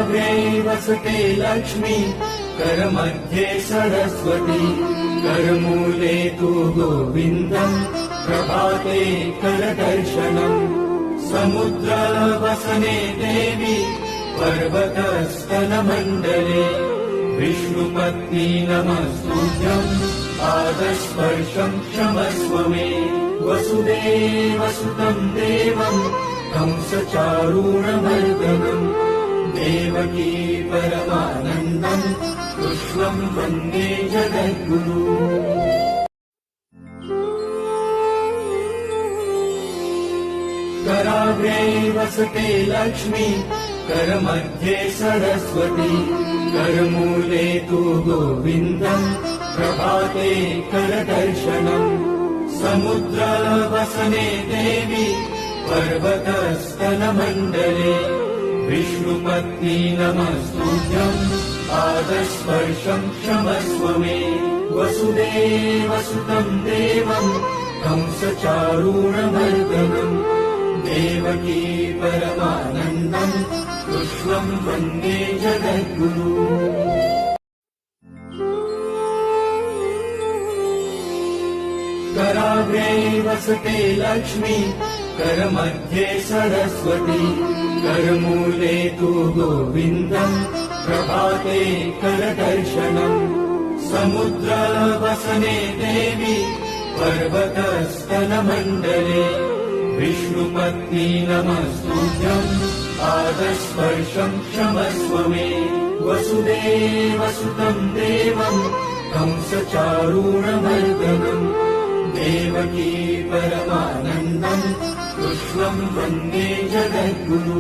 कराग्रे वसते लक्ष्मी करमध्ये सरस्वती करमूले तु गोविन्दम् प्रभाते करदर्शनम् समुद्रवसने देवी पर्वतस्थलमण्डले विष्णुपत्नी नमस्तुभ्यम् पादस्पर्शम् क्षमस्व मे वसुदेवसुतम् देवम् कंसचारूणमर्दनम् देवकी परमानन्दम् कृष्णम् वन्दे जगद्गुरु। कराग्रे वसते लक्ष्मी करमध्ये सरस्वती करमूले तु गोविन्दम् प्रभाते करदर्शनम् समुद्रवसने देवी पर्वतस्थलमण्डले विष्णुपत्नी नमस्तुभ्यम् पादस्पर्शम् क्षमस्व मे वसुदेवसुतम् देवम् कंसचारूणमर्दनम् देवकी परमानन्दम् कृष्णम् वन्दे जगद्गुरु। कराग्रे वसते लक्ष्मी करमध्ये सरस्वती करमूले तु गोविन्दम् प्रभाते करदर्शनम् समुद्रवसने देवी पर्वतस्थलमण्डले विष्णुपत्नी नमस्तुभ्यम् पादस्पर्शम् क्षमस्व मे वसुदेवसुतम् देवम् कंसचारूणमर्दनम् देवकी परमानन्दम् कृष्णम् वन्दे जगद्गुरु।